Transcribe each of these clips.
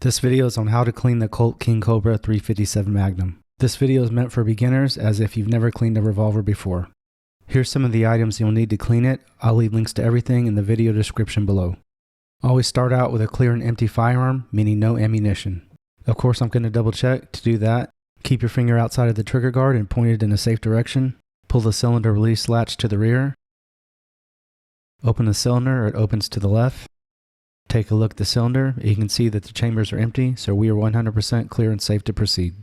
This video is on how to clean the Colt King Cobra 357 Magnum. This video is meant for beginners, as if you've never cleaned a revolver before. Here's some of the items you'll need to clean it. I'll leave links to everything in the video description below. Always start out with a clear and empty firearm, meaning no ammunition. Of course, I'm going to double check. To do that, keep your finger outside of the trigger guard and point it in a safe direction. Pull the cylinder release latch to the rear. Open the cylinder, it opens to the left. Take a look at the cylinder. You can see that the chambers are empty, so we are 100% clear and safe to proceed.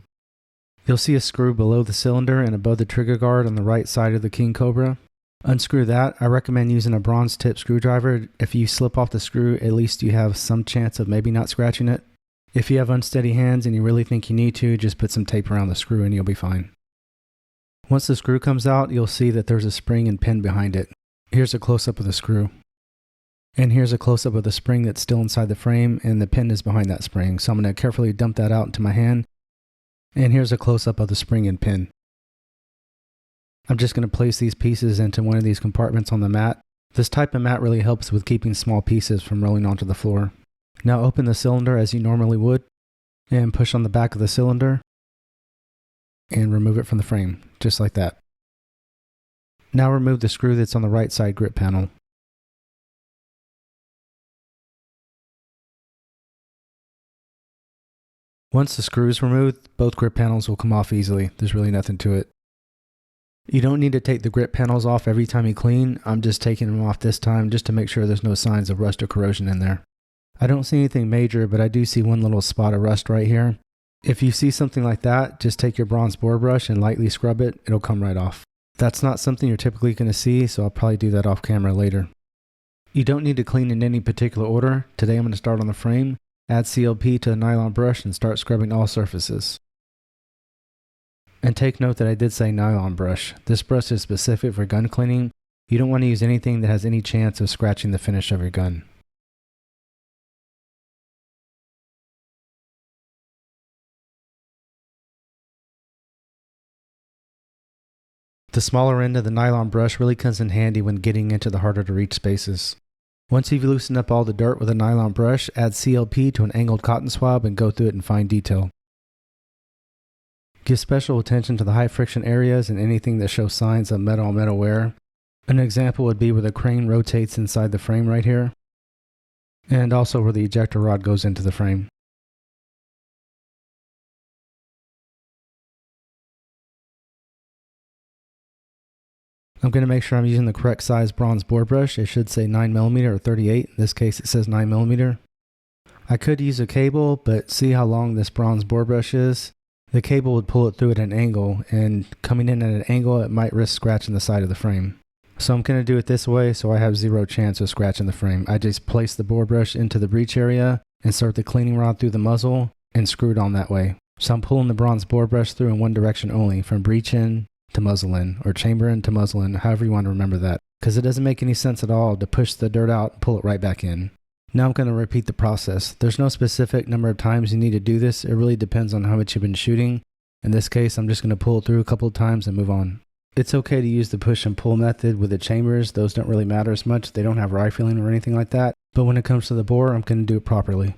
You'll see a screw below the cylinder and above the trigger guard on the right side of the King Cobra. Unscrew that. I recommend using a bronze tip screwdriver. If you slip off the screw, at least you have some chance of maybe not scratching it. If you have unsteady hands and you really think you need to, just put some tape around the screw and you'll be fine. Once the screw comes out, you'll see that there's a spring and pin behind it. Here's a close-up of the screw. And here's a close-up of the spring that's still inside the frame, and the pin is behind that spring. So I'm going to carefully dump that out into my hand. And here's a close-up of the spring and pin. I'm just going to place these pieces into one of these compartments on the mat. This type of mat really helps with keeping small pieces from rolling onto the floor. Now open the cylinder as you normally would, and push on the back of the cylinder, and remove it from the frame, just like that. Now remove the screw that's on the right side grip panel. Once the screw is removed, both grip panels will come off easily. There's really nothing to it. You don't need to take the grip panels off every time you clean. I'm just taking them off this time just to make sure there's no signs of rust or corrosion in there. I don't see anything major, but I do see one little spot of rust right here. If you see something like that, just take your bronze bore brush and lightly scrub it. It'll come right off. That's not something you're typically going to see, so I'll probably do that off camera later. You don't need to clean in any particular order. Today I'm going to start on the frame. Add CLP to the nylon brush and start scrubbing all surfaces. And take note that I did say nylon brush. This brush is specific for gun cleaning. You don't want to use anything that has any chance of scratching the finish of your gun. The smaller end of the nylon brush really comes in handy when getting into the harder to reach spaces. Once you've loosened up all the dirt with a nylon brush, add CLP to an angled cotton swab and go through it in fine detail. Give special attention to the high friction areas and anything that shows signs of metal on metal wear. An example would be where the crane rotates inside the frame right here, and also where the ejector rod goes into the frame. I'm going to make sure I'm using the correct size bronze bore brush. It should say 9mm or 38. In this case, it says 9mm. I could use a cable, but see how long this bronze bore brush is? The cable would pull it through at an angle, and coming in at an angle, it might risk scratching the side of the frame. So I'm going to do it this way so I have zero chance of scratching the frame. I just place the bore brush into the breech area, insert the cleaning rod through the muzzle, and screw it on that way. So I'm pulling the bronze bore brush through in one direction only, from breech in to muzzle in, or chamber in to muzzle in, however you want to remember that, because it doesn't make any sense at all to push the dirt out and pull it right back in. Now I'm going to repeat the process. There's no specific number of times you need to do this. It really depends on how much you've been shooting. In this case, I'm just going to pull it through a couple of times and move on. It's okay to use the push and pull method with the chambers. Those don't really matter as much. They don't have rifling or anything like that. But when it comes to the bore, I'm going to do it properly.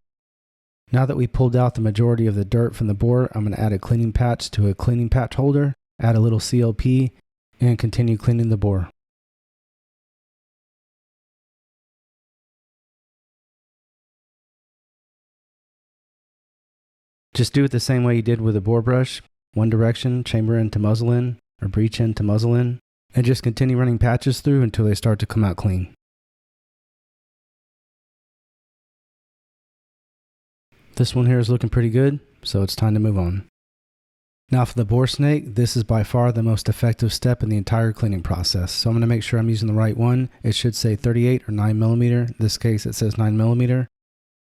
Now that we pulled out the majority of the dirt from the bore, I'm going to add a cleaning patch to a cleaning patch holder, add a little CLP, and continue cleaning the bore. Just do it the same way you did with the bore brush. One direction, chamber in to muzzle in, or breech in to muzzle in, and just continue running patches through until they start to come out clean. This one here is looking pretty good, so it's time to move on. Now for the bore snake, this is by far the most effective step in the entire cleaning process. So I'm going to make sure I'm using the right one. It should say 38 or 9mm. In this case, it says 9mm.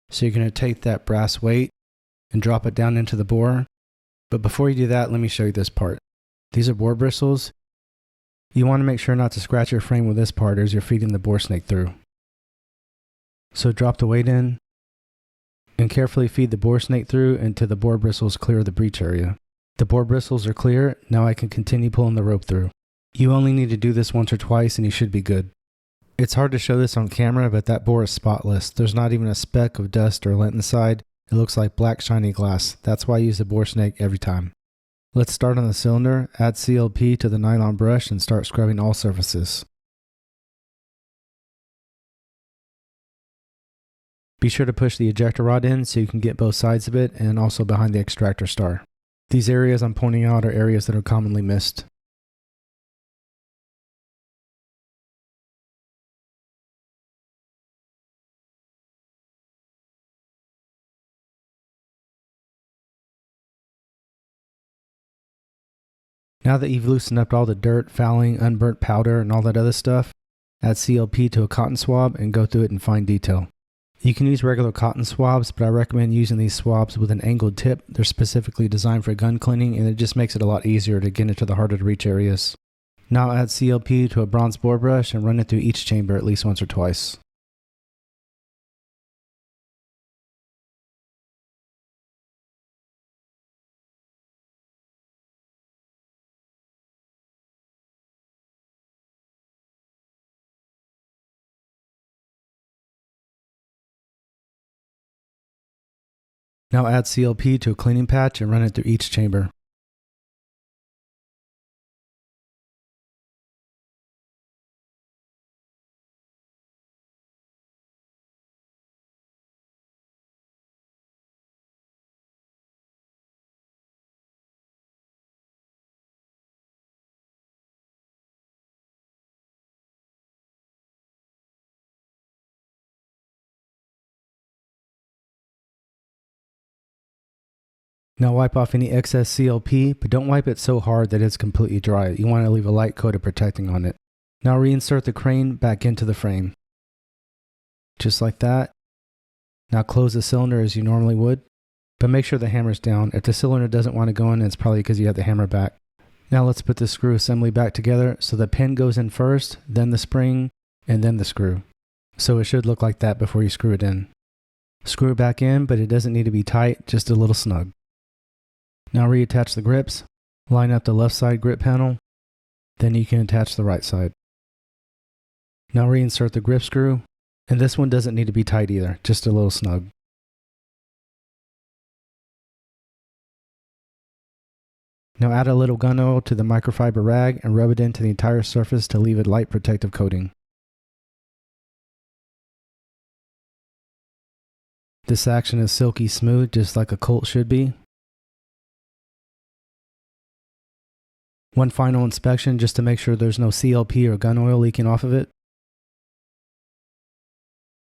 So you're going to take that brass weight and drop it down into the bore. But before you do that, let me show you this part. These are bore bristles. You want to make sure not to scratch your frame with this part as you're feeding the bore snake through. So drop the weight in and carefully feed the bore snake through until the bore bristles clear the breech area. The bore bristles are clear. Now I can continue pulling the rope through. You only need to do this once or twice and you should be good. It's hard to show this on camera, but that bore is spotless. There's not even a speck of dust or lint inside. It looks like black shiny glass. That's why I use a bore snake every time. Let's start on the cylinder, add CLP to the nylon brush and start scrubbing all surfaces. Be sure to push the ejector rod in so you can get both sides of it and also behind the extractor star. These areas I'm pointing out are areas that are commonly missed. Now that you've loosened up all the dirt, fouling, unburnt powder, and all that other stuff, add CLP to a cotton swab and go through it in fine detail. You can use regular cotton swabs, but I recommend using these swabs with an angled tip. They're specifically designed for gun cleaning, and it just makes it a lot easier to get into the harder to reach areas. Now add CLP to a bronze bore brush and run it through each chamber at least once or twice. Now add CLP to a cleaning patch and run it through each chamber. Now wipe off any excess CLP, but don't wipe it so hard that it's completely dry. You want to leave a light coat of protecting on it. Now reinsert the crane back into the frame. Just like that. Now close the cylinder as you normally would, but make sure the hammer's down. If the cylinder doesn't want to go in, it's probably because you have the hammer back. Now let's put the screw assembly back together. So the pin goes in first, then the spring, and then the screw. So it should look like that before you screw it in. Screw it back in, but it doesn't need to be tight, just a little snug. Now reattach the grips, line up the left side grip panel, then you can attach the right side. Now reinsert the grip screw, and this one doesn't need to be tight either, just a little snug. Now add a little gun oil to the microfiber rag and rub it into the entire surface to leave a light protective coating. This action is silky smooth, just like a Colt should be. One final inspection just to make sure there's no CLP or gun oil leaking off of it.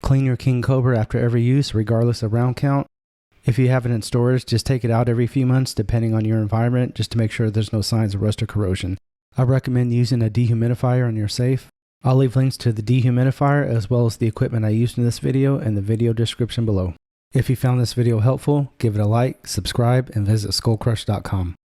Clean your King Cobra after every use, regardless of round count. If you have it in storage, just take it out every few months depending on your environment, just to make sure there's no signs of rust or corrosion. I recommend using a dehumidifier on your safe. I'll leave links to the dehumidifier as well as the equipment I used in this video in the video description below. If you found this video helpful, give it a like, subscribe, and visit skullcrush.com.